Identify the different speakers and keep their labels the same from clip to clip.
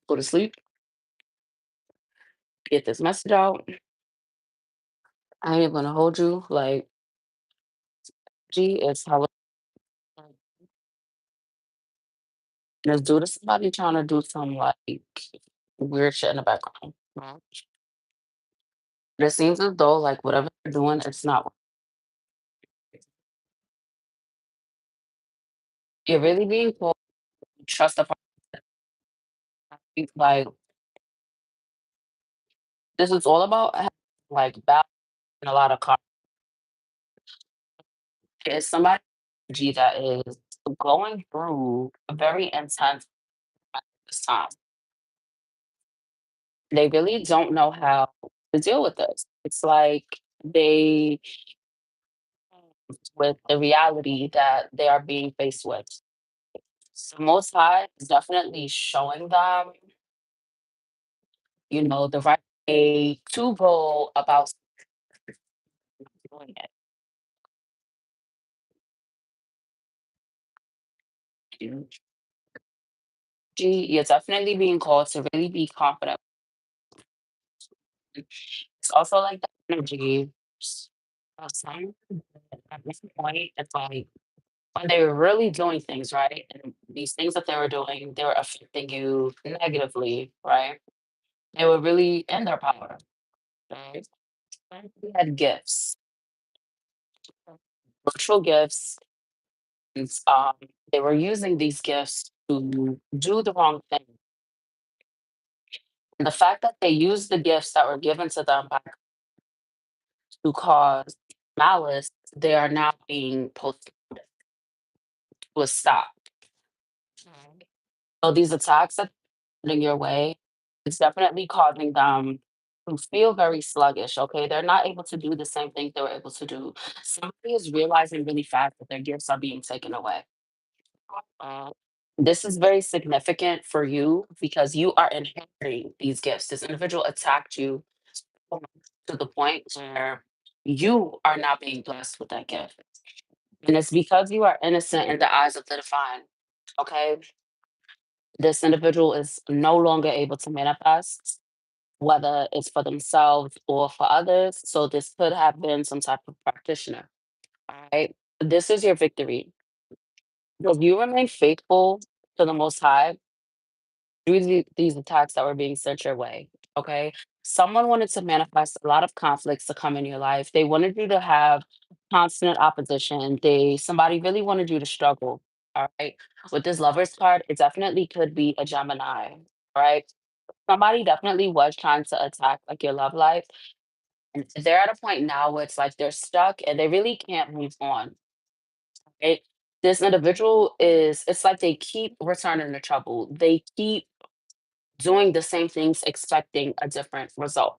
Speaker 1: go to sleep, get this message out. I ain't gonna hold you. Like, G is hella let's do to somebody trying to do some like weird shit in the background. Right? But it seems as though like whatever they're doing, it's not you're really being told to trust the party. Like this is all about like balance and a lot of is somebody G that is going through a very intense this time. They really don't know how to deal with this. It's like they with the reality that they are being faced with. So Most High is definitely showing them, the right way to go about doing it. You- G, you're definitely being called to really be confident. It's also like the energy. Some at this point, it's like when they were really doing things, right? And these things that they were doing, they were affecting you negatively, right? They were really in their power, right? And they had gifts, virtual gifts, and they were using these gifts to do the wrong thing. And the fact that they used the gifts that were given to them back to cause malice, they are now being posted to a stop. So these attacks that in your way, it's definitely causing them to feel very sluggish. Okay, they're not able to do the same thing they were able to do. Somebody is realizing really fast that their gifts are being taken away. Uh, this is very significant for you because you are inheriting these gifts. This individual attacked you to the point where you are not being blessed with that gift. And it's because you are innocent in the eyes of the divine. Okay. This individual is no longer able to manifest, whether it's for themselves or for others. So this could have been some type of practitioner. All right. This is your victory. If you remain faithful to the Most High, through these attacks that were being sent your way. Okay. Someone wanted to manifest a lot of conflicts to come in your life. They wanted you to have constant opposition. Somebody really wanted you to struggle. All right. With this lover's card, it definitely could be a Gemini. All right. Somebody definitely was trying to attack like your love life. And they're at a point now where it's like they're stuck and they really can't move on. It this individual is it's like they keep returning to trouble. They keep doing the same things expecting a different result,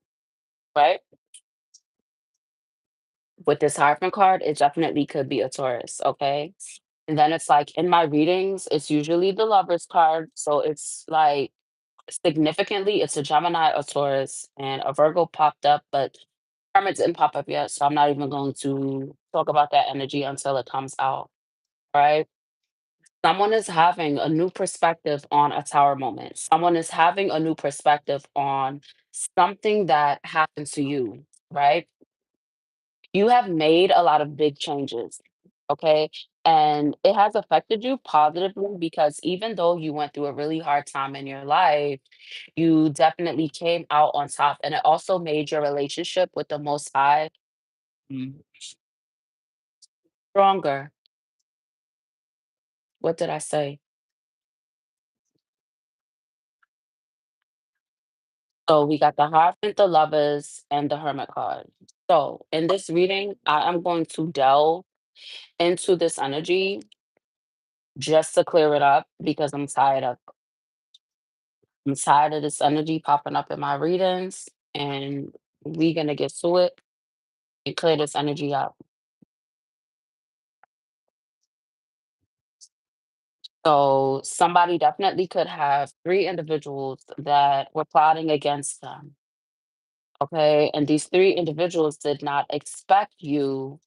Speaker 1: right? With this Hierophant card, it definitely could be a Taurus, okay? And then it's like in my readings, it's usually the Lovers card. So it's like significantly, it's a Gemini, a Taurus, and a Virgo popped up, but Hermit didn't pop up yet. So I'm not even going to talk about that energy until it comes out, right? Someone is having a new perspective on a tower moment. Someone is having a new perspective on something that happened to you, right? You have made a lot of big changes, okay? And it has affected you positively because even though you went through a really hard time in your life, you definitely came out on top. And it also made your relationship with the Most High mm, stronger. What did I say? So we got the Hierophant, the Lovers, and the Hermit card. So in this reading, I am going to delve into this energy just to clear it up because I'm tired of this energy popping up in my readings, and we gonna get to it and clear this energy up. So somebody definitely could have three individuals that were plotting against them. Okay, and these three individuals did not expect you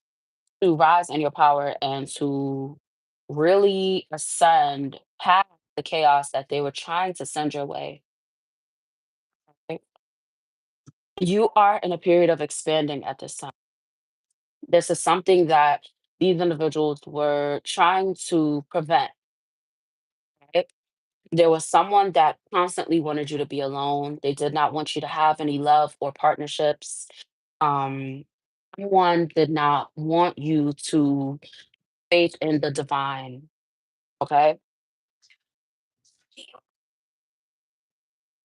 Speaker 1: to rise in your power and to really ascend past the chaos that they were trying to send your way. You are in a period of expanding at this time. This is something that these individuals were trying to prevent, right? There was someone that constantly wanted you to be alone. They did not want you to have any love or partnerships. Um, Someone did not want you to faith in the divine. Okay.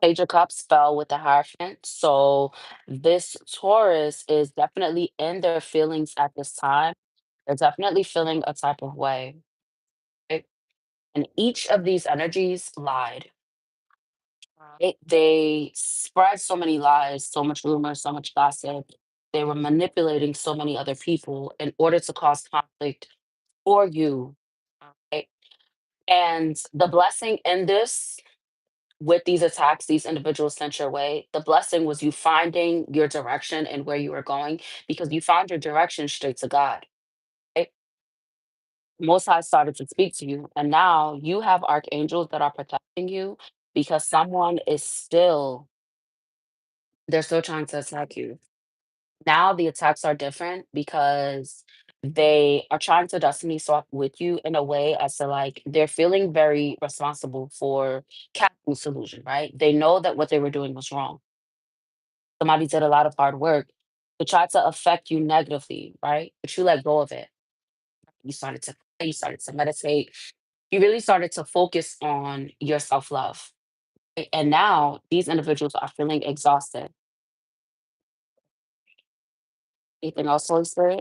Speaker 1: Page of Cups fell with the Hierophant. So this Taurus is definitely in their feelings at this time. They're definitely feeling a type of way. Right? And each of these energies lied. Right? They spread so many lies, so much rumor, so much gossip. They were manipulating so many other people in order to cause conflict for you. Right? And the blessing in this, with these attacks these individuals sent your way, the blessing was you finding your direction and where you were going because you found your direction straight to God. Right? Most High started to speak to you, and now you have archangels that are protecting you because someone is still, they're still trying to attack you. Now the attacks are different because they are trying to destiny swap with you in a way as to like they're feeling very responsible for Captain's solution, right? They know that what they were doing was wrong. Somebody did a lot of hard work to try to affect you negatively, right? But you let go of it. You started to pray, you started to meditate, you really started to focus on your self-love. And now these individuals are feeling exhausted. Anything else, Holy Spirit?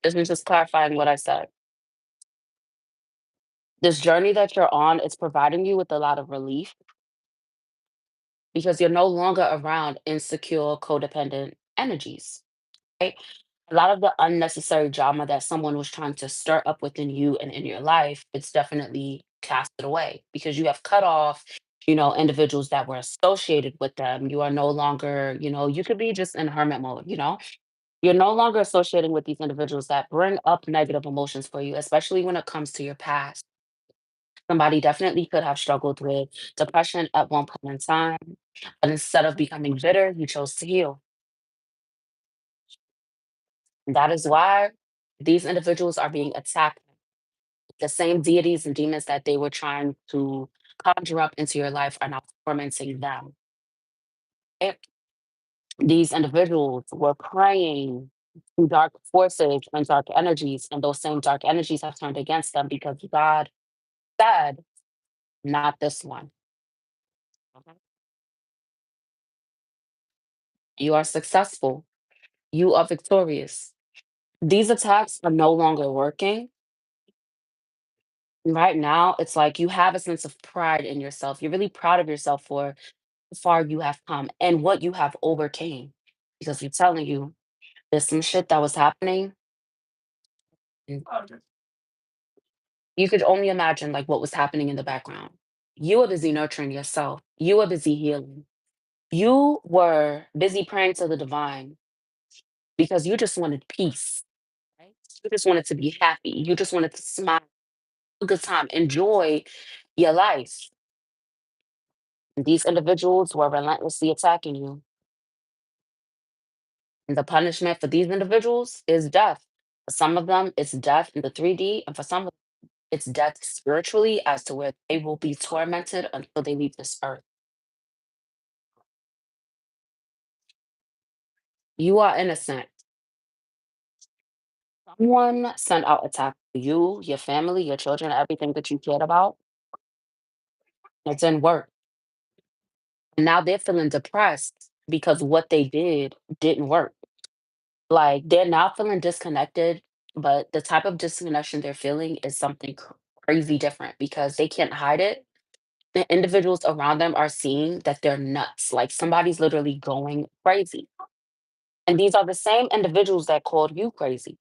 Speaker 1: This is just clarifying what I said. This journey that you're on is providing you with a lot of relief because you're no longer around insecure, codependent energies, right? A lot of the unnecessary drama that someone was trying to stir up within you and in your life, it's definitely casted away because you have cut off, individuals that were associated with them. You are no longer, you could be just in hermit mode, You're no longer associating with these individuals that bring up negative emotions for you, especially when it comes to your past. Somebody definitely could have struggled with depression at one point in time, but instead of becoming bitter, you chose to heal. And that is why these individuals are being attacked. The same deities and demons that they were trying to conjure up into your life are now tormenting them. If these individuals were praying to dark forces and dark energies, and those same dark energies have turned against them because God said, not this one. Mhm. You are successful. You are victorious. These attacks are no longer working. Right now, it's like you have a sense of pride in yourself. You're really proud of yourself for how far you have come and what you have overcame. Because you're telling you there's some shit that was happening. And you could only imagine like what was happening in the background. You were busy nurturing yourself. You were busy healing. You were busy praying to the divine because you just wanted peace. Right? You just wanted to be happy. You just wanted to smile, a good time, enjoy your life. And these individuals were relentlessly attacking you. And the punishment for these individuals is death. For some of them, it's death in the 3D, and for some, it's death spiritually, as to where they will be tormented until they leave this earth. You are innocent. Someone sent out attack to you, your family, your children, everything that you cared about. It didn't work. And now they're feeling depressed because what they did didn't work. Like they're now feeling disconnected, but the type of disconnection they're feeling is something crazy different because they can't hide it. The individuals around them are seeing that they're nuts. Like somebody's literally going crazy. And these are the same individuals that called you crazy.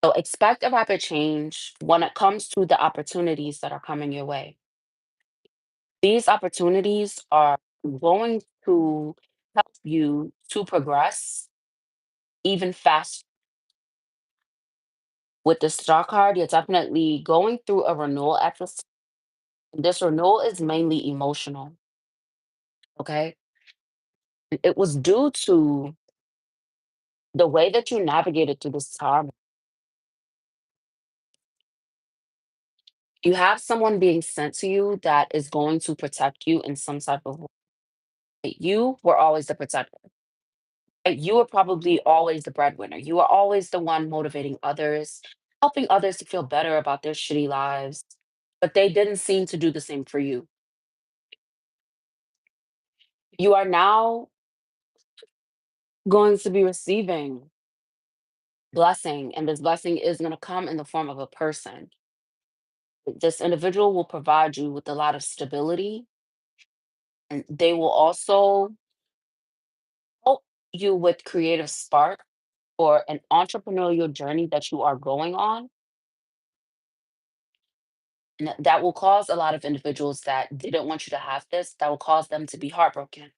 Speaker 1: So expect a rapid change when it comes to the opportunities that are coming your way. These opportunities are going to help you to progress even faster. With the star card, you're definitely going through a renewal exercise. This renewal is mainly emotional, okay? It was due to the way that you navigated through this time. You have someone being sent to you that is going to protect you in some type of way. You were always the protector. You were probably always the breadwinner. You were always the one motivating others, helping others to feel better about their shitty lives, but they didn't seem to do the same for you. You are now going to be receiving blessing, and this blessing is going to come in the form of a person. This individual will provide you with a lot of stability, and they will also help you with creative spark or an entrepreneurial journey that you are going on. And that will cause a lot of individuals that didn't want you to have this, that will cause them to be heartbroken.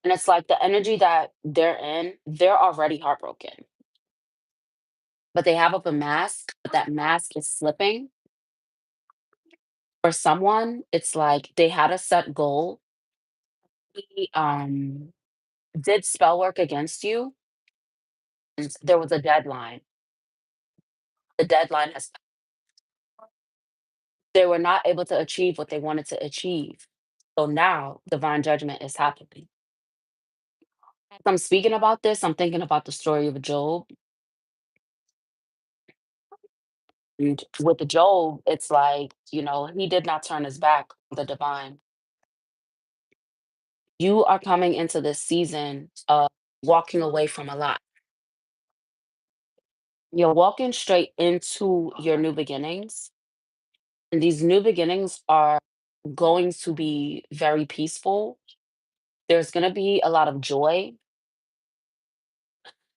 Speaker 1: And it's like the energy that they're in, they're already heartbroken, but they have up a mask, but that mask is slipping. For someone, it's like they had a set goal, he, did spell work against you, and there was a deadline. The deadline has they were not able to achieve what they wanted to achieve. So now divine judgment is happening. As I'm speaking about this, I'm thinking about the story of Job. And with the Job, it's like, he did not turn his back on the divine. You are coming into this season of walking away from a lot. You're walking straight into your new beginnings. And these new beginnings are going to be very peaceful. There's going to be a lot of joy.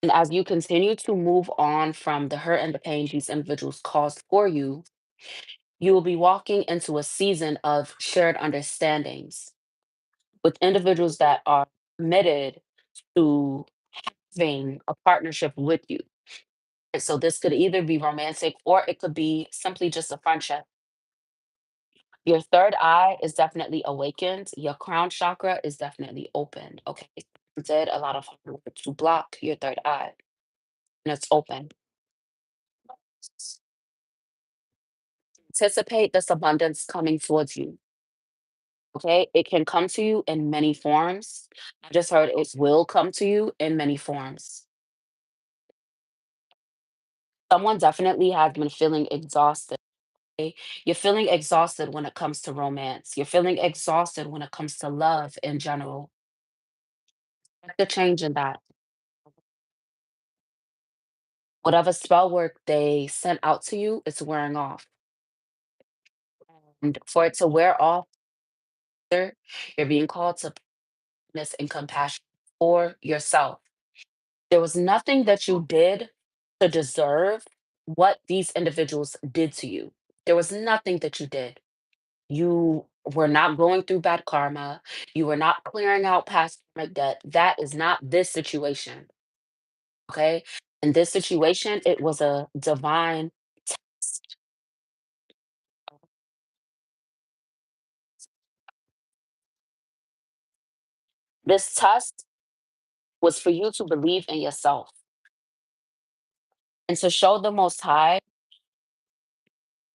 Speaker 1: And as you continue to move on from the hurt and the pain these individuals caused for you, you will be walking into a season of shared understandings with individuals that are committed to having a partnership with you. And so this could either be romantic or it could be simply just a friendship. Your third eye is definitely awakened. Your crown chakra is definitely opened. Okay. You did a lot of hard work to block your third eye and it's open. Anticipate this abundance coming towards you. Okay. It can come to you in many forms. I just heard it will come to you in many forms. Someone definitely has been feeling exhausted. Okay? You're feeling exhausted when it comes to romance. You're feeling exhausted when it comes to love in general. The change in that. Whatever spell work they sent out to you, it's wearing off. And for it to wear off, you're being called to kindness and compassion for yourself. There was nothing that you did to deserve what these individuals did to you. There was nothing that you did. You were not going through bad karma. You were not clearing out past karmic debt. That is not this situation. Okay. In this situation, it was a divine test. This test was for you to believe in yourself and to show the Most High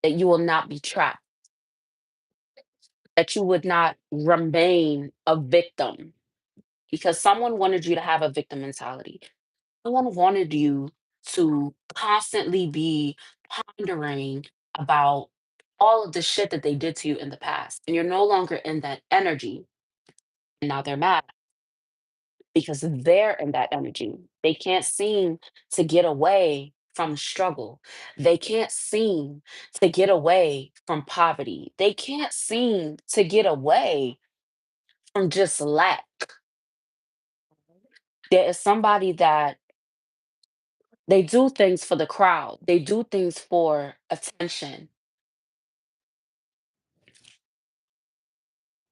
Speaker 1: that you will not be trapped, that you would not remain a victim because someone wanted you to have a victim mentality. Someone wanted you to constantly be pondering about all of the shit that they did to you in the past. And you're no longer in that energy. And now they're mad because they're in that energy. They can't seem to get away from struggle. They can't seem to get away from poverty. They can't seem to get away from just lack. There is somebody that they do things for the crowd, they do things for attention.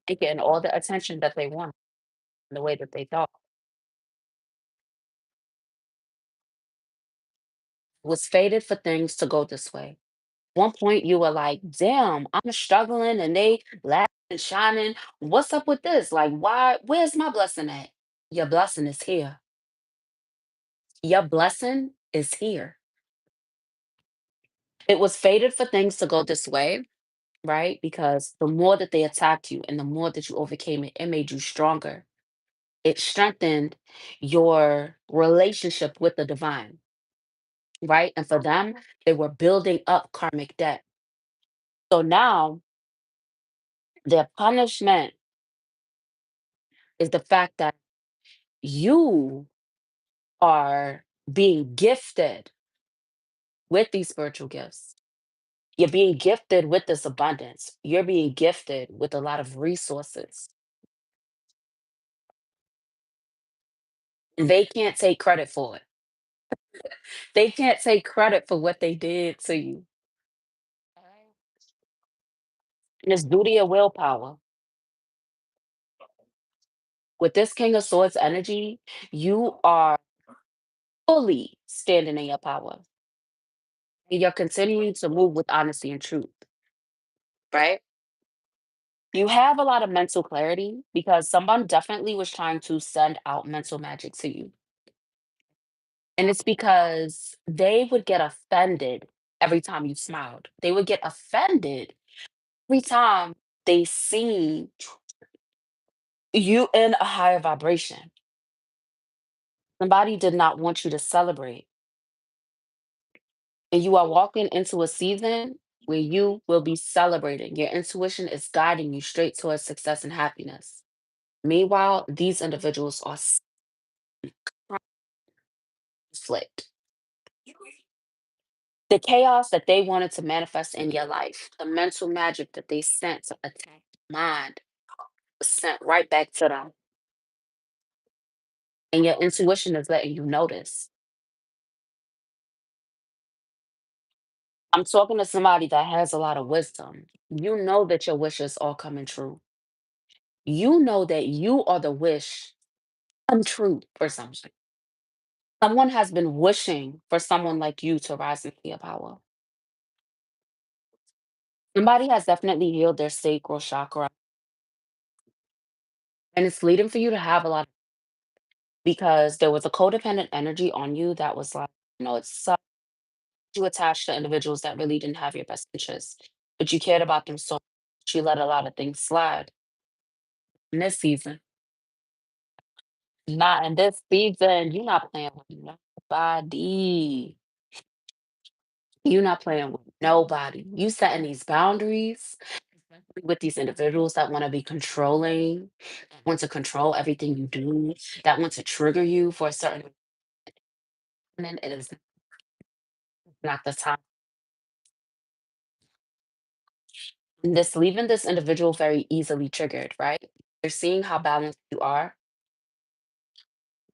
Speaker 1: They getting all the attention that they want the way that they thought was fated for things to go this way. One point you were like, damn, I'm struggling and they laughing and shining. What's up with this? Like, why? Where's my blessing at? Your blessing is here. Your blessing is here. It was fated for things to go this way, right? Because the more that they attacked you and the more that you overcame it, it made you stronger. It strengthened your relationship with the divine, right? And for them, they were building up karmic debt. So now their punishment is the fact that you are being gifted with these spiritual gifts. You're being gifted with this abundance. You're being gifted with a lot of resources. They can't take credit for it. They can't take credit for what they did to you. And it's due to your willpower. With this King of Swords energy, you are fully standing in your power. And you're continuing to move with honesty and truth, right? You have a lot of mental clarity because someone definitely was trying to send out mental magic to you. And it's because they would get offended every time you smiled. They would get offended every time they see you in a higher vibration. Somebody did not want you to celebrate. And you are walking into a season where you will be celebrating. Your intuition is guiding you straight towards success and happiness. Meanwhile, these individuals are conflict. The chaos that they wanted to manifest in your life, the mental magic that they sent to attack your mind, was sent right back to them. And your intuition is letting you notice. I'm talking to somebody that has a lot of wisdom. You know that your wishes are coming true. You know that you are the wish come true for something. Someone has been wishing for someone like you to rise into your power. Somebody has definitely healed their sacral chakra, and it's leading for you to have a lot because there was a codependent energy on you that was like, it's you attached to individuals that really didn't have your best interests, but you cared about them so much, you let a lot of things slide. In this season, not in this season, you're not playing with nobody. You're not playing with nobody. You setting these boundaries with these individuals that want to be controlling, that want to control everything you do, that want to trigger you for a certain reason. It is not the time. And this leaving this individual very easily triggered, right? They're seeing how balanced you are.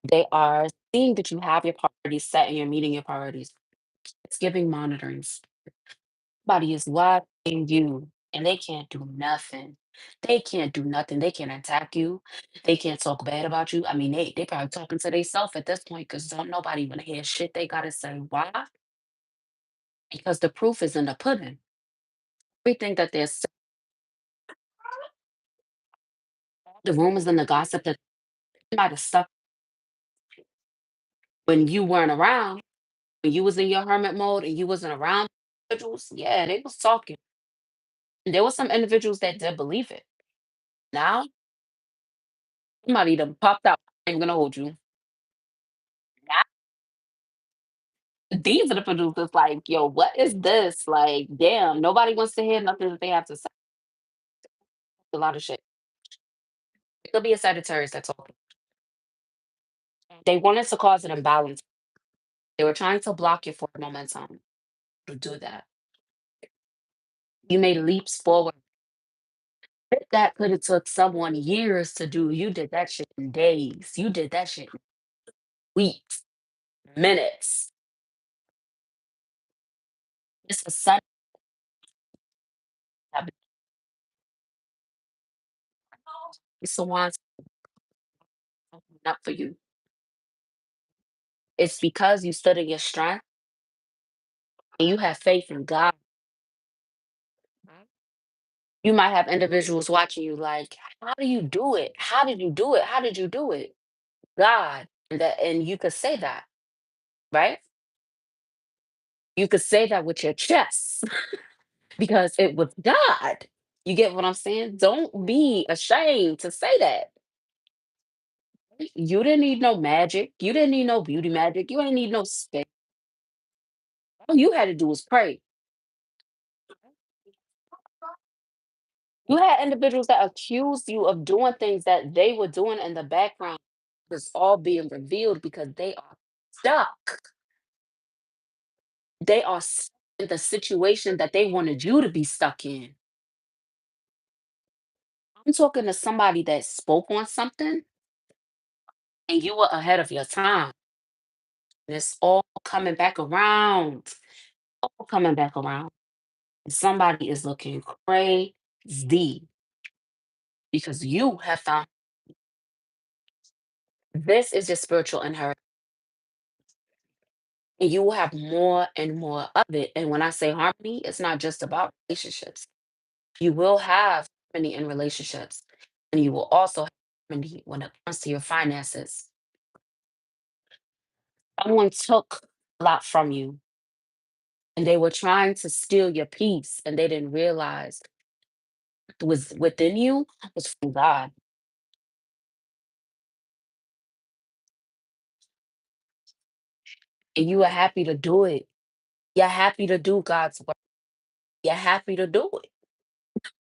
Speaker 1: They are seeing that you have your priorities set and you're meeting your priorities. It's giving monitoring. Somebody is watching you and they can't do nothing. They can't do nothing. They can't attack you. They can't talk bad about you. I mean, they probably talking to themselves at this point because don't nobody want to hear shit they gotta say. Why? Because the proof is in the pudding. Everything that they're saying, the rumors and the gossip that might have stuck when you weren't around, when you was in your hermit mode and you wasn't around individuals, yeah, they was talking. And there was some individuals that did believe it. Now, somebody done popped out. I'm gonna hold you. These are the producers like, "Yo, what is this?" Like, damn, nobody wants to hear nothing that they have to say. A lot of shit. It could be a Sagittarius that's talking. They wanted to cause an imbalance. They were trying to block your forward momentum to do that. You made leaps forward. That could have took someone years to do. You did that shit in days. You did that shit in weeks, minutes. It's a sudden habit. It's the ones not for you. It's because you stood in your strength and you have faith in God. You might have individuals watching you like, "How do you do it? How did you do it? How did you do it?" God, and you could say that, right? You could say that with your chest because it was God. You get what I'm saying? Don't be ashamed to say that. You didn't need no magic. You didn't need no beauty magic. You ain't need no spell. All you had to do was pray. You had individuals that accused you of doing things that they were doing in the background. It's all being revealed because they are stuck. They are in the situation that they wanted you to be stuck in. I'm talking to somebody that spoke on something and you were ahead of your time. And it's all coming back around. All coming back around. And somebody is looking crazy because you have found this is your spiritual inheritance. And you will have more and more of it. And when I say harmony, it's not just about relationships. You will have harmony in relationships, and you will also have harmony when it comes to your finances. Someone took a lot from you, and they were trying to steal your peace, and they didn't realize it was within you was from God. And you are happy to do it. You're happy to do God's work. You're happy to do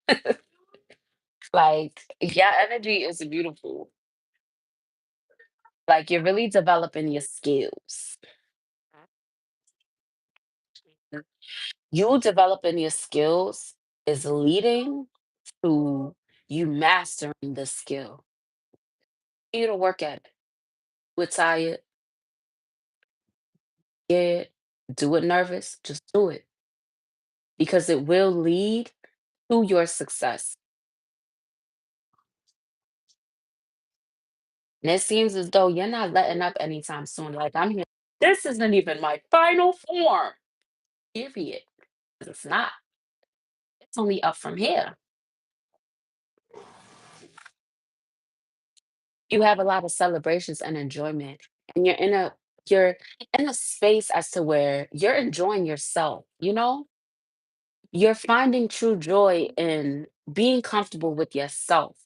Speaker 1: it. Like, your energy is beautiful. Like, you're really developing your skills. You developing your skills is leading to you mastering the skill. You to work at it. We're tired, scared, do it nervous, just do it because it will lead to your success. And it seems as though you're not letting up anytime soon. Like I'm here. This isn't even my final form. Period. It's not. It's only up from here. You have a lot of celebrations and enjoyment, and you're in a space as to where you're enjoying yourself. You're finding true joy in being comfortable with yourself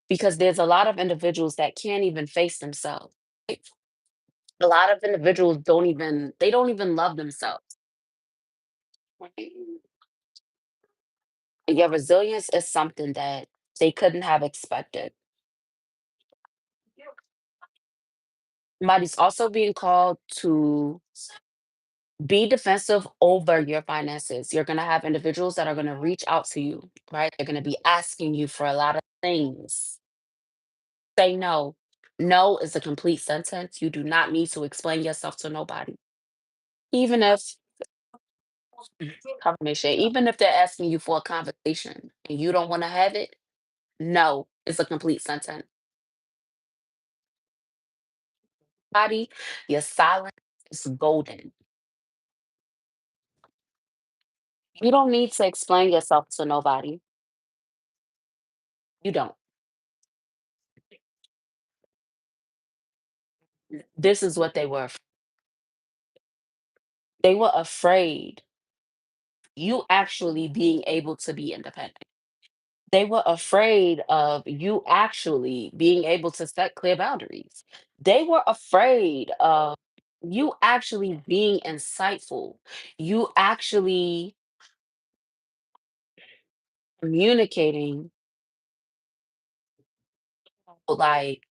Speaker 1: because there's a lot of individuals that can't even face themselves. Right? A lot of individuals don't even love themselves. Right? Your resilience is something that they couldn't have expected. Somebody's also being called to be defensive over your finances. You're going to have individuals that are going to reach out to you, right? They're going to be asking you for a lot of things. Say no. No is a complete sentence. You do not need to explain yourself to nobody. Even if confirmation, even if they're asking you for a conversation and you don't want to have it, no is a complete sentence. Body, your silence is golden. You don't need to explain yourself to nobody. You don't. This is what they were. They were afraid you actually being able to be independent. They were afraid of you actually being able to set clear boundaries. They were afraid of you actually being insightful, you actually communicating like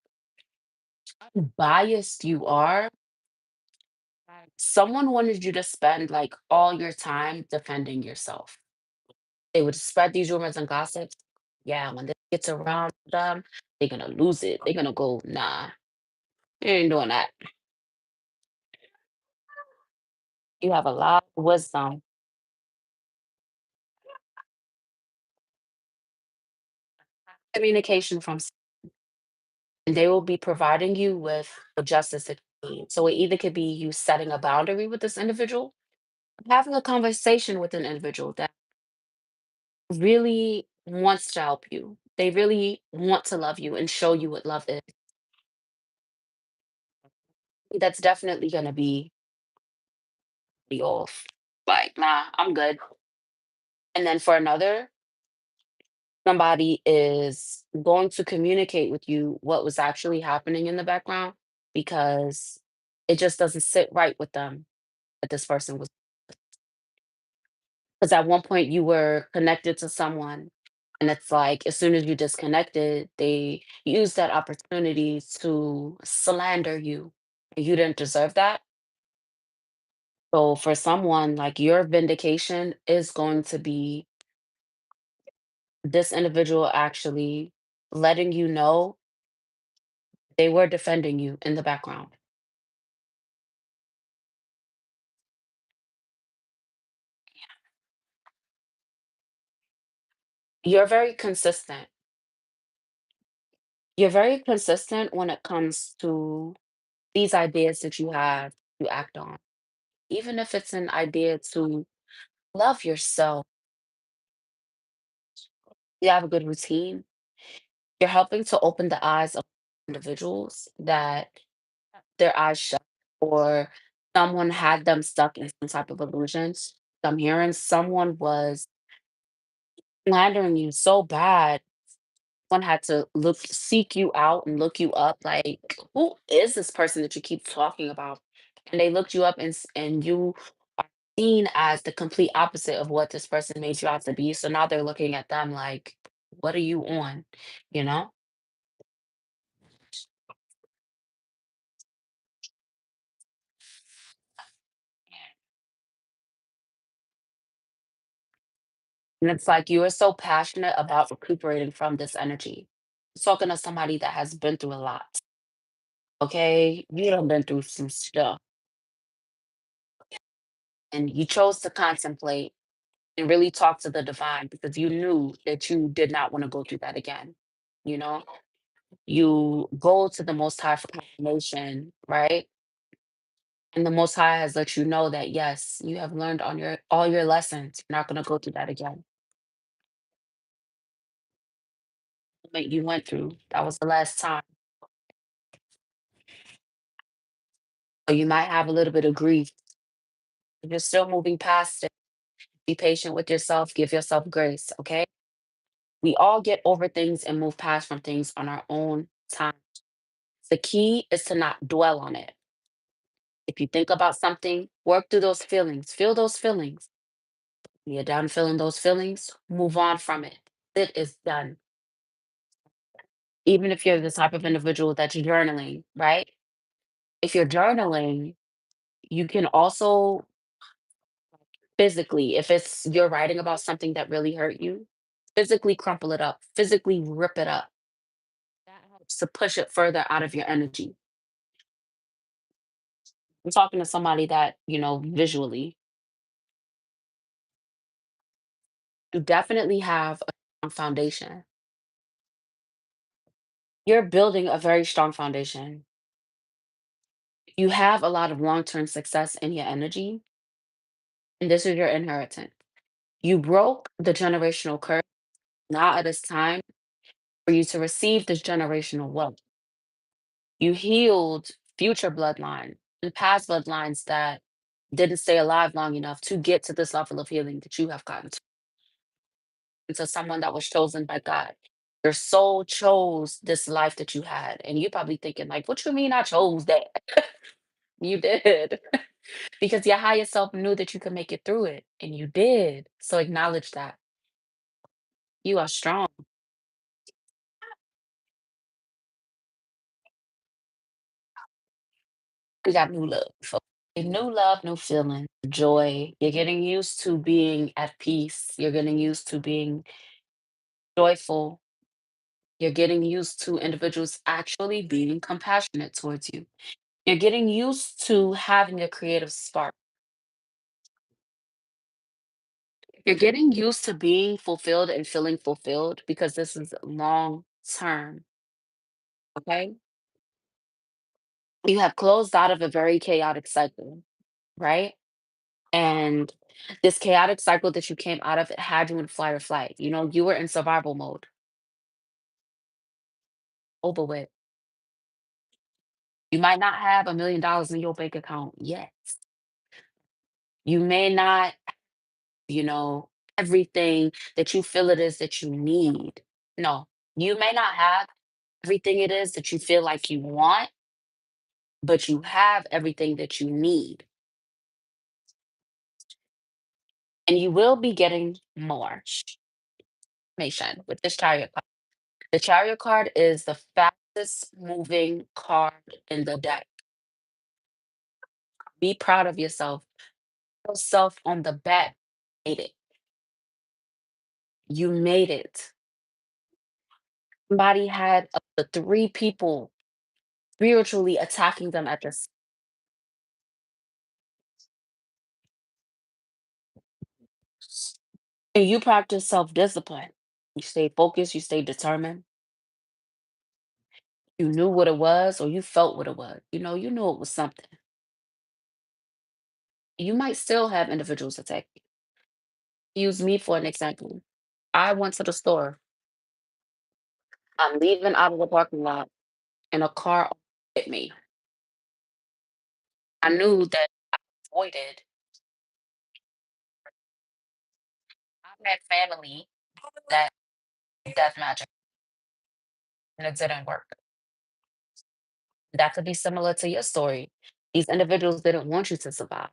Speaker 1: biased you are. Someone wanted you to spend like all your time defending yourself. They would spread these rumors and gossips. Yeah, when this gets around them, they're gonna lose it. They're gonna go, nah, you ain't doing that. You have a lot of wisdom. Communication from and they will be providing you with the justice that you need. So it either could be you setting a boundary with this individual, having a conversation with an individual that really wants to help you. They really want to love you and show you what love is. That's definitely gonna be off. Like, nah, I'm good. And then for another, somebody is going to communicate with you what was actually happening in the background because it just doesn't sit right with them that this person was, because at one point you were connected to someone, and it's like as soon as you disconnected, they use that opportunity to slander you. And you didn't deserve that. So for someone, like, your vindication is going to be this individual actually letting you know they were defending you in the background. You're very consistent. You're very consistent when it comes to these ideas that you have, you act on. Even if it's an idea to love yourself, you have a good routine, you're helping to open the eyes of individuals that their eyes shut, or someone had them stuck in some type of illusions. I'm hearing someone was slandering you so bad, one had to seek you out and look you up, like, "Who is this person that you keep talking about?" And they looked you up, and you are seen as the complete opposite of what this person made you out to be, so now they're looking at them like, "What are you on?" You know? And it's like you are so passionate about recuperating from this energy. Talking to somebody that has been through a lot, okay? You done been through some stuff, and you chose to contemplate and really talk to the divine because you knew that you did not want to go through that again. You know, you go to the Most High for confirmation, right? And the Most High has let you know that yes, you have learned on your all your lessons. You're not going to go through that again. What you went through, that was the last time. So you might have a little bit of grief. You're still moving past it. Be patient with yourself. Give yourself grace. Okay. We all get over things and move past from things on our own time. The key is to not dwell on it. If you think about something, work through those feelings, feel those feelings. When you're done feeling those feelings, move on from it. It is done. Even if you're the type of individual that's journaling, right? If you're journaling, you can also physically, if it's you're writing about something that really hurt you, physically crumple it up, physically rip it up. That helps to push it further out of your energy. I'm talking to somebody that, visually, you definitely have a strong foundation. You're building a very strong foundation. You have a lot of long-term success in your energy, and this is your inheritance. You broke the generational curse. Now it is time for you to receive this generational wealth. You healed future bloodline and past bloodlines that didn't stay alive long enough to get to this level of healing that you have gotten to. Into someone that was chosen by God. Your soul chose this life that you had. And you're probably thinking, like, what you mean I chose that? You did. Because your higher self knew that you could make it through it. And you did. So acknowledge that. You are strong. You got new love. New love, new feeling, joy. You're getting used to being at peace. You're getting used to being joyful. You're getting used to individuals actually being compassionate towards you. You're getting used to having a creative spark. You're getting used to being fulfilled and feeling fulfilled because this is long term. Okay. You have closed out of a very chaotic cycle, right? And this chaotic cycle that you came out of, it had you in flight or flight. You know, you were in survival mode. Over with. You might not have $1 million in your bank account yet. You may not, you know, everything that you feel it is that you need. No, you may not have everything it is that you feel like you want, but you have everything that you need. And you will be getting more information with this chariot card. The chariot card is the fastest moving card in the deck. Be proud of yourself. Yourself on the back. Made it. You made it. Somebody had the three people spiritually attacking them at this. And you practice self-discipline. You stay focused, you stay determined. You knew what it was or you felt what it was. You knew it was something. You might still have individuals attack you. Use me for an example. I went to the store. I'm leaving out of the parking lot and a car hit me. I knew that I avoided. I had family that death magic and it didn't work. That could be similar to your story. These individuals didn't want you to survive.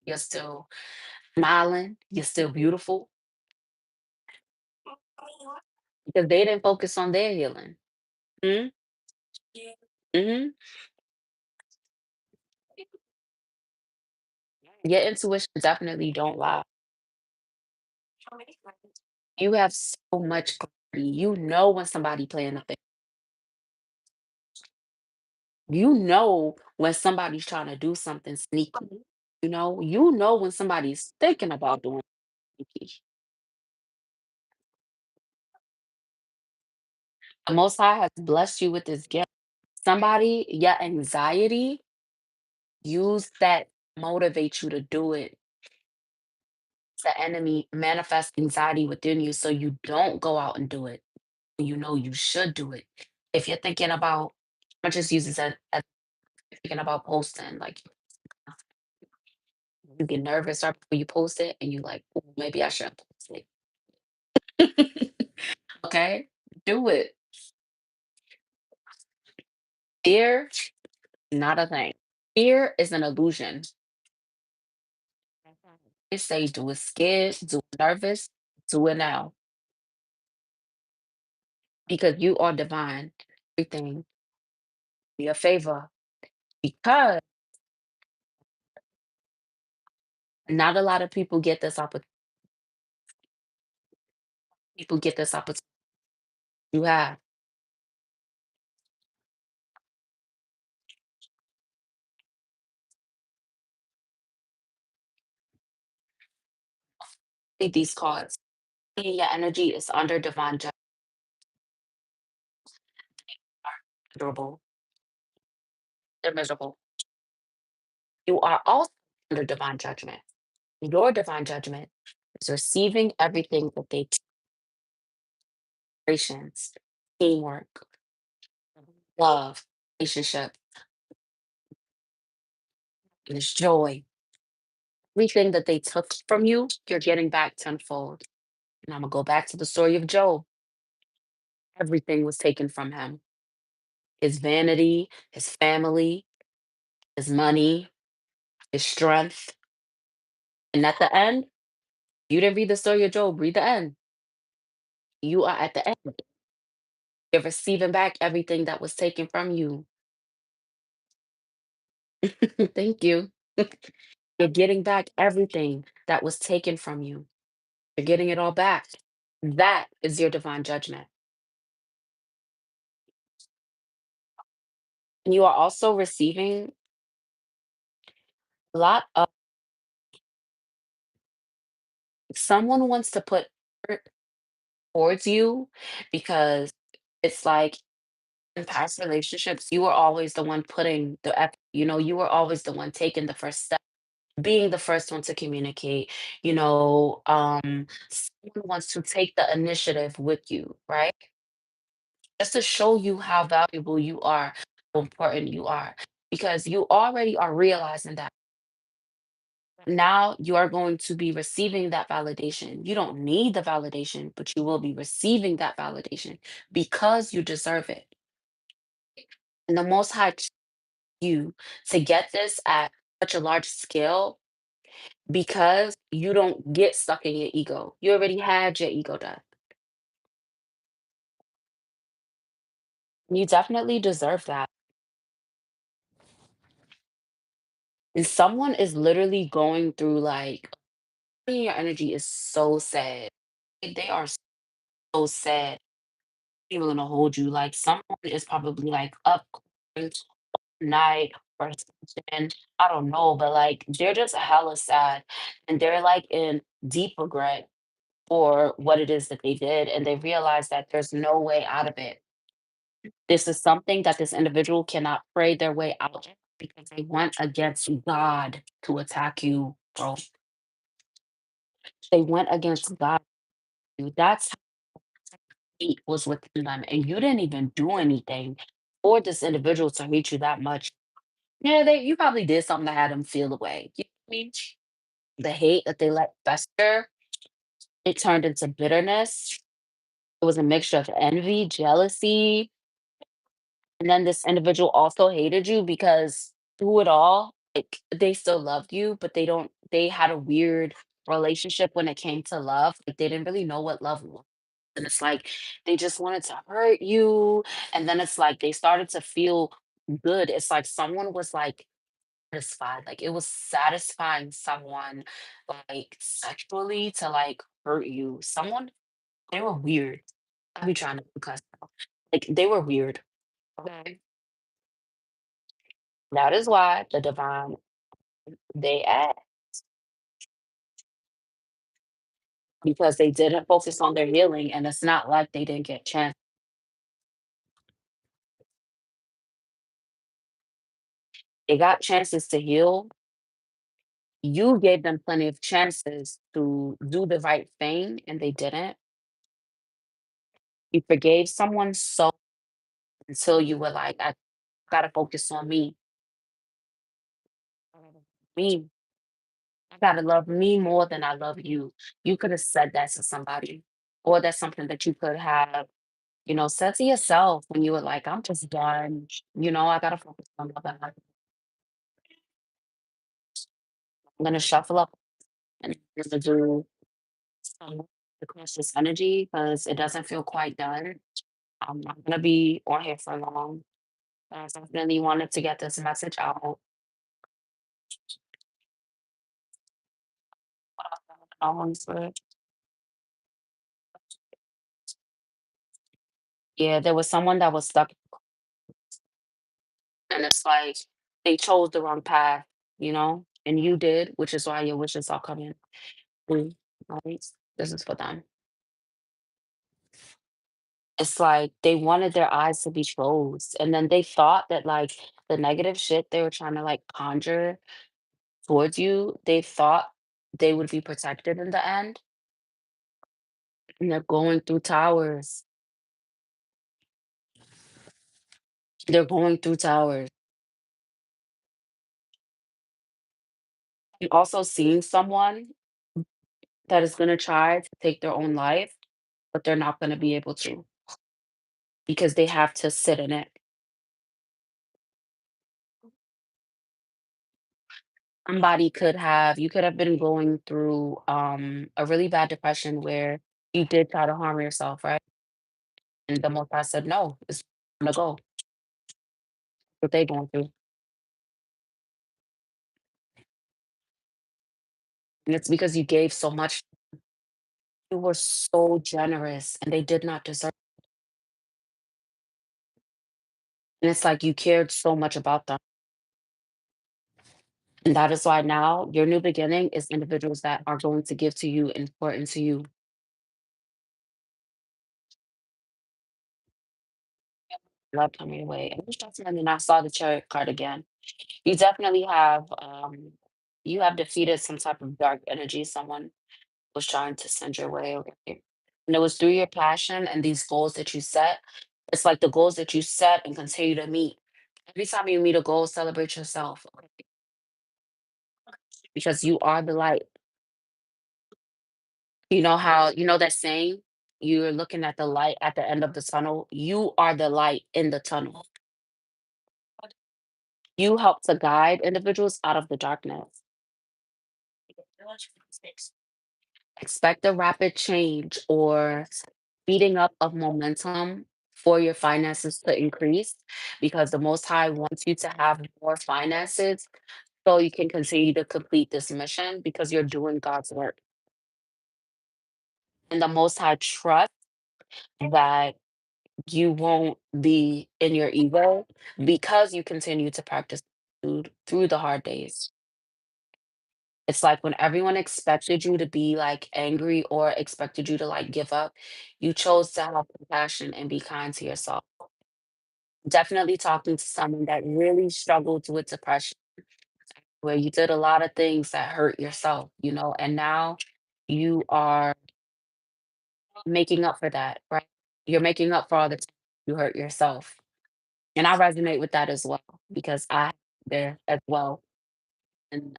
Speaker 1: You're still smiling, you're still beautiful because they didn't focus on their healing. Mhm, mhm. Your intuition definitely don't lie. You have so much clarity. You know when somebody playing a thing. You know when somebody's trying to do something sneaky. You know when somebody's thinking about doing sneaky. The Most High has blessed you with this gift. Somebody, your anxiety, use that motivate you to do it. The enemy manifests anxiety within you so you don't go out and do it. You know you should do it. If you're thinking about, I just use this as thinking about posting, like you get nervous right before you post it and you like, "Ooh, maybe I shouldn't post it." Okay? Do it. Fear, not a thing. Fear is an illusion. They say do it scared, do it nervous, do it now. Because you are divine. Everything in your favor. Because not a lot of people get this opportunity. People get this opportunity. You have. Read these cards. Your energy is under divine judgment. Miserable. They're miserable. You are also under divine judgment. Your divine judgment is receiving everything that they teach, patience, teamwork, love, relationship, and this joy. Everything that they took from you, you're getting back tenfold. And I'm gonna go back to the story of Job. Everything was taken from him. His vanity, his family, his money, his strength. And at the end, you didn't read the story of Job, read the end. You are at the end. You're receiving back everything that was taken from you. Thank you. You're getting back everything that was taken from you. You're getting it all back. That is your divine judgment. And you are also receiving a lot of someone wants to put effort towards you because it's like In past relationships, you were always the one putting the effort, you were always the one taking the first step, being the first one to communicate, someone wants to take the initiative with you, right? Just to show you how valuable you are, how important you are, because you already are realizing that now you are going to be receiving that validation. You don't need the validation, but you will be receiving that validation because you deserve it. And the Most High you to get this at such a large scale because you don't get stuck in your ego. You already had your ego death. You definitely deserve that. And someone is literally going through like your energy is so sad. They are so sad. Even gonna hold you. Like someone is probably like up crying night or something. I don't know, but like they're just hella sad and they're like in deep regret for what it is that they did, and they realize that there's no way out of it. This is something that this individual cannot pray their way out of because they went against God to attack you, bro. They went against God. Dude. That's how hate was within them, and you didn't even do anything for this individual to hate you that much. Yeah, you probably did something that had them feel away. You know what I mean? The hate that they let fester, it turned into bitterness. It was a mixture of envy, jealousy, and then this individual also hated you because through it all, like they still loved you, but they had a weird relationship when it came to love. Like they didn't really know what love was. And it's like they just wanted to hurt you. And then it's like they started to feel good. It's like someone was like satisfied. Like it was satisfying someone like sexually to like hurt you. Someone they were weird. I be trying to cuss. Like they were weird. Okay. That is why the divine they act because they didn't focus on their healing, and it's not like they didn't get chance. They got chances to heal. You gave them plenty of chances to do the right thing, and they didn't. You forgave someone so until you were like, I gotta focus on me. Me. I gotta love me more than I love you. You could have said that to somebody, or that's something that you could have, said to yourself when you were like, I'm just done. I gotta focus on love. I'm gonna shuffle up and I'm gonna do some the conscious energy because it doesn't feel quite done. I'm not gonna be on here for long. I definitely wanted to get this message out. For yeah, there was someone that was stuck, and it's like they chose the wrong path, and you did, which is why your wishes are coming through. Right? This is for them. It's like they wanted their eyes to be closed, and then they thought that like the negative shit they were trying to like conjure towards you, they thought they would be protected in the end, and they're going through towers. They're going through towers. And also seeing someone that is gonna try to take their own life, but they're not gonna be able to because they have to sit in it. Somebody could have you could have been going through a really bad depression where you did try to harm yourself, right? And the Most High said, no, it's gonna go. What they going through. And it's because you gave so much. You were so generous and they did not deserve. And it's like you cared so much about them. And that is why now your new beginning is individuals that are going to give to you important to you. love coming your way. And most definitely, and I saw the chariot card again. You definitely have you have defeated some type of dark energy someone was trying to send your way. Okay? And it was through your passion and these goals that you set. It's like the goals that you set and continue to meet. Every time you meet a goal, celebrate yourself, okay? Because you are the light. You know how, you know that saying, you're looking at the light at the end of the tunnel. You are the light in the tunnel. You help to guide individuals out of the darkness. Expect a rapid change or speeding up of momentum for your finances to increase because the Most High wants you to have more finances so you can continue to complete this mission because you're doing God's work. And the Most High trusts that you won't be in your ego because you continue to practice through the hard days. It's like when everyone expected you to be like angry or expected you to like give up, you chose to have compassion and be kind to yourself. Definitely talking to someone that really struggled with depression, where you did a lot of things that hurt yourself, you know, and now you are making up for that, right? You're making up for all the time you hurt yourself. And I resonate with that as well because I there as well. And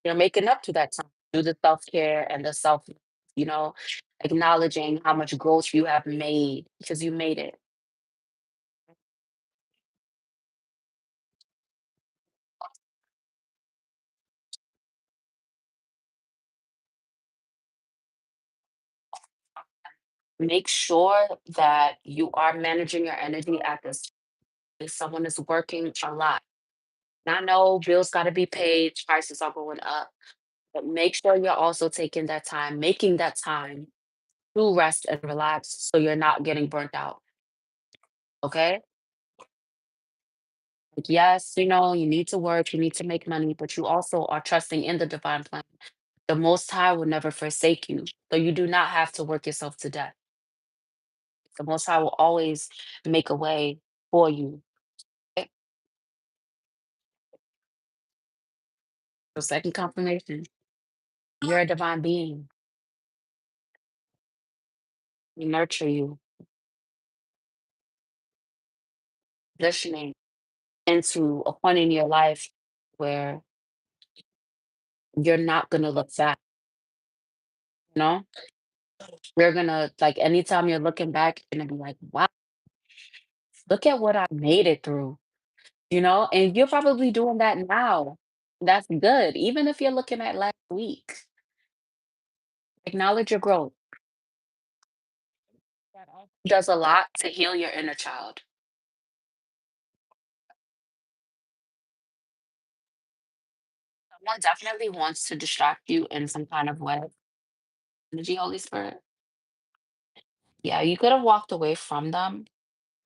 Speaker 1: you're making up to that time through the self-care and the self, you know, acknowledging how much growth you have made because you made it. Make sure that you are managing your energy at this. If someone is working a lot, and I know bills got to be paid, prices are going up, but make sure you're also taking that time, making that time to rest and relax so you're not getting burnt out. Okay. Like, yes, you know, you need to work, you need to make money, but you also are trusting in the divine plan. The Most High will never forsake you. So you do not have to work yourself to death. The Most High will always make a way for you. Okay? So, second confirmation, you're a divine being. We nurture you, listening into a point in your life where you're not going to look back, you know? You're going to, like, anytime you're looking back, you're going to be like, wow, look at what I made it through, you know? And you're probably doing that now. That's good. Even if you're looking at last week, acknowledge your growth. That also does a lot to heal your inner child. Someone definitely wants to distract you in some kind of way. Energy, Holy Spirit. Yeah, you could have walked away from them.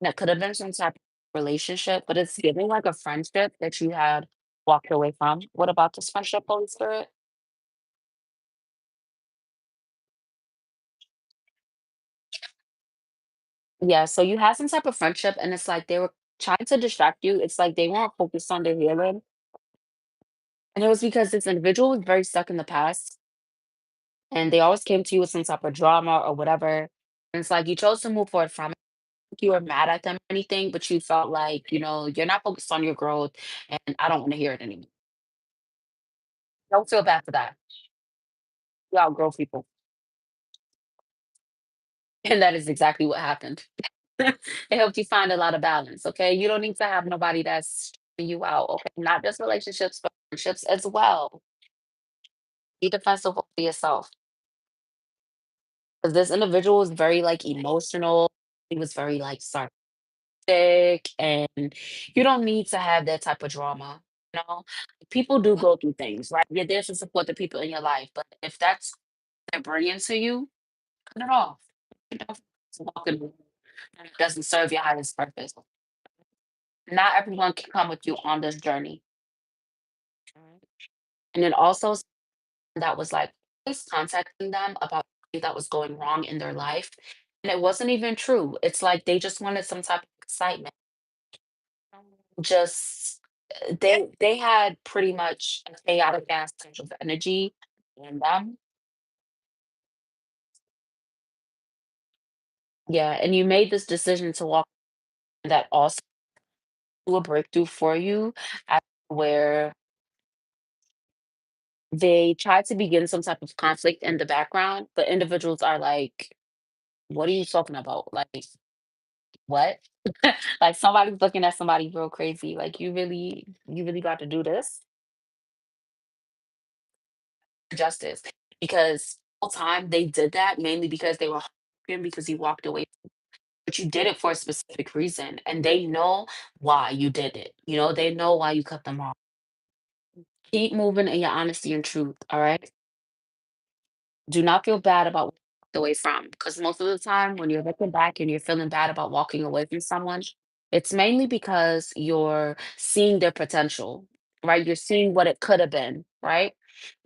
Speaker 1: That could have been some type of relationship, but it's giving like a friendship that you had walked away from. What about this friendship, Holy Spirit? Yeah, so you had some type of friendship, and it's like they were trying to distract you. It's like they weren't focused on their healing. And it was because this individual was very stuck in the past, and they always came to you with some type of drama or whatever. And it's like you chose to move forward from it. You were mad at them or anything, but you felt like, you know, you're not focused on your growth, and I don't want to hear it anymore. Don't feel bad for that. You outgrow people. And that is exactly what happened. It helped you find a lot of balance, okay? You don't need to have nobody that's stressing you out, okay? Not just relationships, but friendships as well. Be defensive for yourself. Because this individual was very like emotional. He was very like sarcastic, and you don't need to have that type of drama. You know, people do go through things, right? You're there to support the people in your life, but if that's what they're bringing to you, cut it off. You know, it's walking and it doesn't serve your highest purpose. Not everyone can come with you on this journey. Mhm. And then also that was like always contacting them about things that was going wrong in their life. And it wasn't even true. It's like they just wanted some type of excitement. Just they had pretty much a chaotic ass type of energy in them. Yeah, and you made this decision to walk that also a breakthrough for you at where they try to begin some type of conflict in the background, but individuals are like, "What are you talking about? Like, what?" Like somebody's looking at somebody real crazy. Like, you really got to do this? Justice. Because whole time they did that mainly because they were hungry because you walked away. But you did it for a specific reason, and they know why you did it. They know why you cut them off. Keep moving in your honesty and truth, all right? Do not feel bad about walking away from, because most of the time when you're looking back and you're feeling bad about walking away from someone, it's mainly because you're seeing their potential, right? You're seeing what it could have been, right?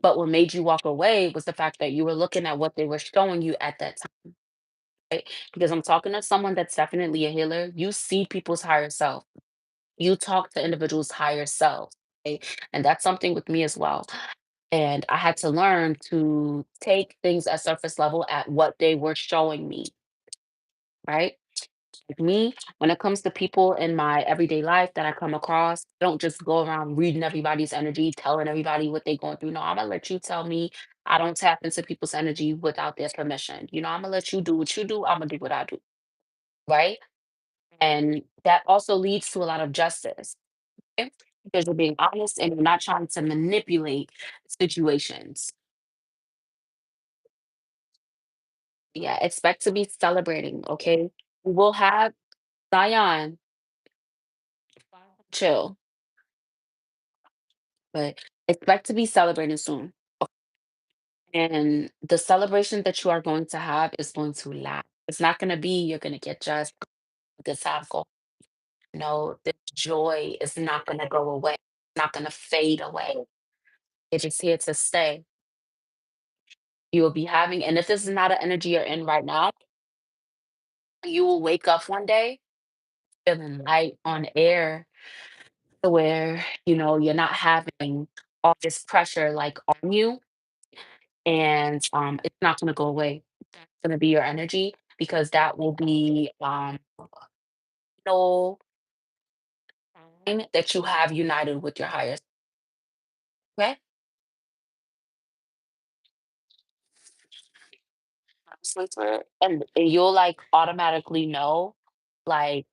Speaker 1: But what made you walk away was the fact that you were looking at what they were showing you at that time, right? Because I'm talking to someone that's definitely a healer. You see people's higher self. You talk to individuals' higher self, right? And that's something with me as well. And I had to learn to take things at surface level at what they were showing me, right? Like me, when it comes to people in my everyday life that I come across, I don't just go around reading everybody's energy, telling everybody what they're going through. No, I'm gonna let you tell me. I don't tap into people's energy without their permission. I'm gonna let you do what you do. I'm gonna do what I do, right? And that also leads to a lot of justice, okay? Because you're being honest and you're not trying to manipulate situations. Yeah, expect to be celebrating, okay? We'll have Zion, chill, but expect to be celebrating soon. And the celebration that you are going to have is going to last. It's not going to be you're going to get just a good time go. No, the joy is not going to go away. It's not going to fade away. It's just here to stay. You will be having, and if this is not an energy you're in right now, you will wake up one day feeling light on air to where, you're not having all this pressure like on you, and it's not gonna go away. It's gonna be your energy because that will be no time that you have united with your higher self, okay? Sweetheart, and you'll like automatically know like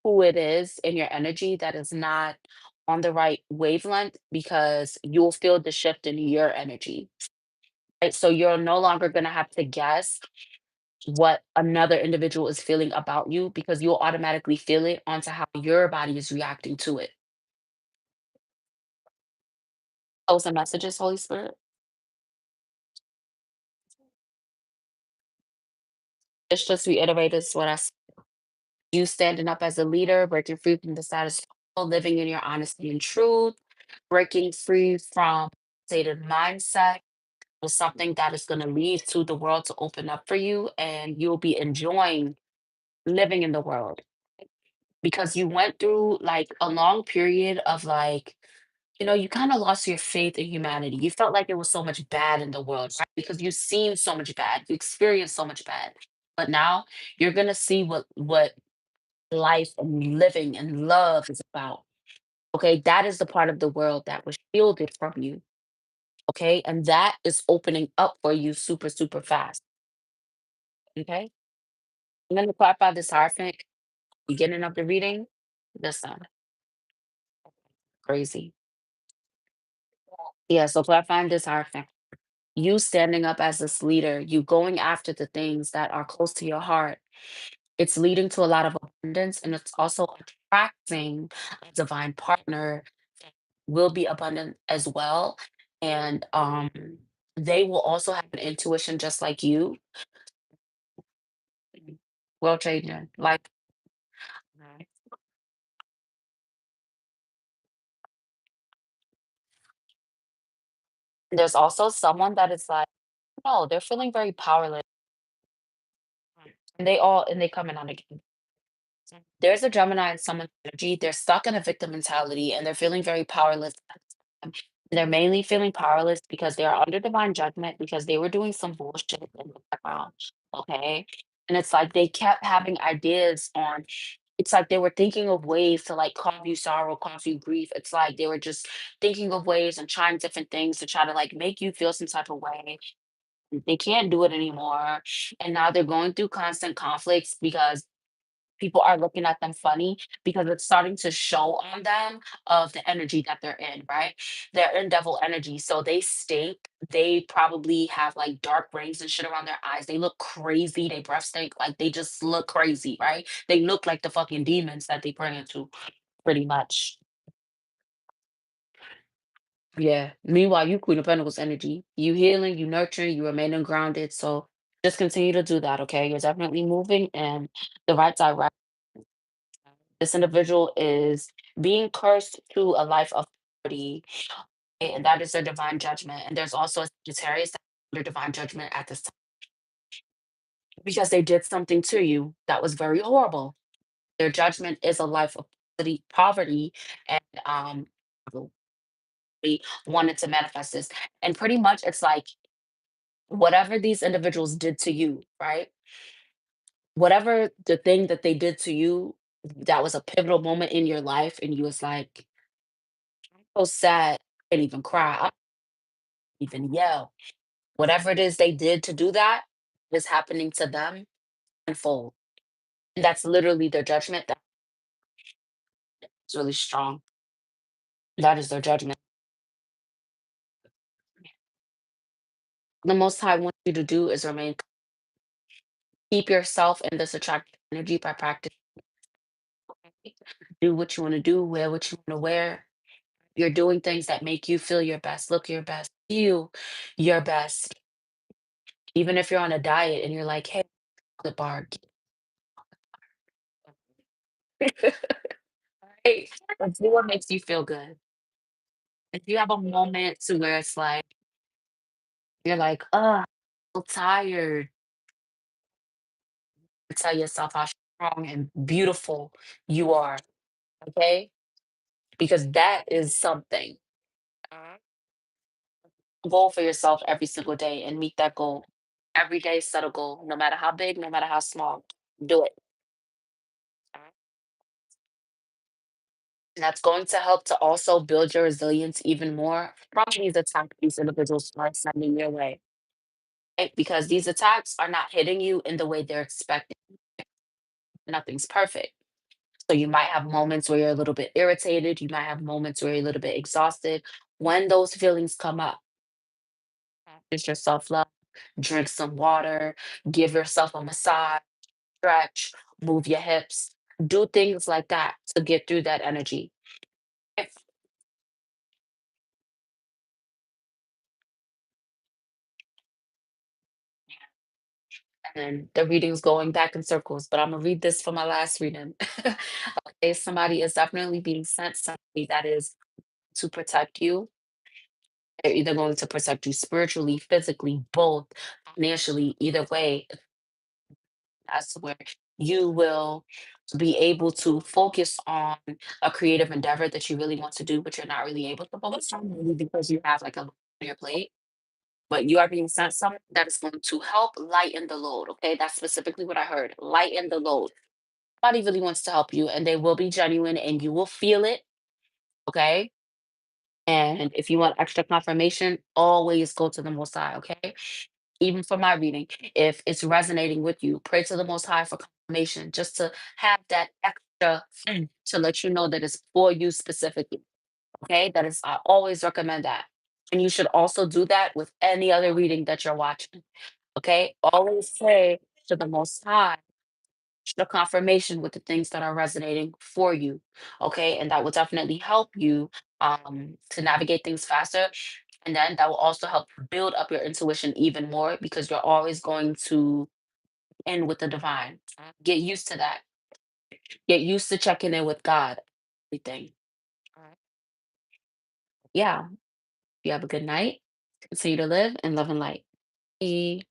Speaker 1: who it is in your energy that is not on the right wavelength because you'll feel the shift in your energy. Right? So you're no longer gonna have to guess what another individual is feeling about you because you'll automatically feel it onto how your body is reacting to it. Those are messages, Holy Spirit. It's just reiterated what I said. You standing up as a leader, breaking free from the status quo, living in your honesty and truth, breaking free from stated mindset is something that is going to lead to the world to open up for you and you'll be enjoying living in the world because you went through like a long period of like you kind of lost your faith in humanity. You felt like there was so much bad in the world, right? Because you've seen so much bad, you experienced so much bad. But now you're gonna see what life and living and love is about. Okay, that is the part of the world that was shielded from you. Okay, and that is opening up for you super super fast. Okay, I'm gonna clarify this hierophant beginning of the reading. Listen, crazy. Yeah, so clarifying this hierophant. You standing up as this leader, you going after the things that are close to your heart, it's leading to a lot of abundance and it's also attracting a divine partner that will be abundant as well. And they will also have an intuition just like you. World changing. Like there's also someone that is like, no, they're feeling very powerless. and they come in on again. There's a Gemini in someone's energy. They're stuck in a victim mentality and they're feeling very powerless. They're mainly feeling powerless because they are under divine judgment because they were doing some bullshit in the background. Okay. And it's like they kept having ideas on, it's like they were thinking of ways to like cause you sorrow, cause you grief. It's like they were just thinking of ways and trying different things to try to like make you feel some type of way. They can't do it anymore. And now they're going through constant conflicts because people are looking at them funny because it's starting to show on them of the energy that they're in, right? They're in devil energy, so they stink. They probably have like dark rings and shit around their eyes. They look crazy. They breath stink. Like they just look crazy, right? They look like the fucking demons that they bring into, pretty much. Yeah. Meanwhile, you Queen of Pentacles energy. You healing, you nurturing, you remaining grounded. So just continue to do that, okay? You're definitely moving in the right direction. This individual is being cursed to a life of poverty, and that is their divine judgment. And there's also a Sagittarius that's under divine judgment at this time because they did something to you that was very horrible. Their judgment is a life of poverty, and they wanted to manifest this. And pretty much, it's like whatever these individuals did to you, right? Whatever the thing that they did to you, that was a pivotal moment in your life, and you was like, so sad, I can't even cry, I can't even yell. Whatever it is they did to do that is happening to them unfold. And that's literally their judgment. That's really strong. That is their judgment. The Most High wants you to do is remain, keep yourself in this attractive energy by practicing. Do what you want to do, wear what you want to wear. You're doing things that make you feel your best, look your best, feel your best. Even if you're on a diet and you're like, hey, the bar, right? Let's do what makes you feel good. If you have a moment to where it's like, you're like, "Ugh, so tired." Tell yourself how strong and beautiful you are, okay? Because that is something. Mhm. Goal for yourself every single day and meet that goal. Every day, set a goal, no matter how big, no matter how small. Do it. Mhm. And that's going to help to also build your resilience even more from these attacks these individuals are sending your way. Right? Because these attacks are not hitting you in the way they're expecting. Nothing's perfect. So you might have moments where you're a little bit irritated. You might have moments where you're a little bit exhausted. When those feelings come up, practice your self love, drink some water, give yourself a massage, stretch, move your hips, do things like that to get through that energy. If- And the reading's going back in circles, but I'm gonna read this for my last reading. Okay, somebody is definitely being sent somebody that is to protect you. They're either going to protect you spiritually, physically, both, financially, either way, as to where you will be able to focus on a creative endeavor that you really want to do, but you're not really able to focus on maybe because you have like a lot on your plate. But you are being sent something that is going to help lighten the load. Okay. That's specifically what I heard. Lighten the load. Somebody really wants to help you and they will be genuine and you will feel it. Okay. And if you want extra confirmation, always go to the Most High. Okay. Even for my reading, if it's resonating with you, pray to the Most High for confirmation, just to have that extra to let you know that it's for you specifically. Okay, that is, I always recommend that. And you should also do that with any other reading that you're watching. Okay, always pray to the Most High, the confirmation with the things that are resonating for you. Okay, and that will definitely help you to navigate things faster, and then that will also help build up your intuition even more because you're always going to end with the divine. Get used to that. Get used to checking in with God. Everything. Alright. Yeah. You have a good night. Continue to live in love and light. Bye.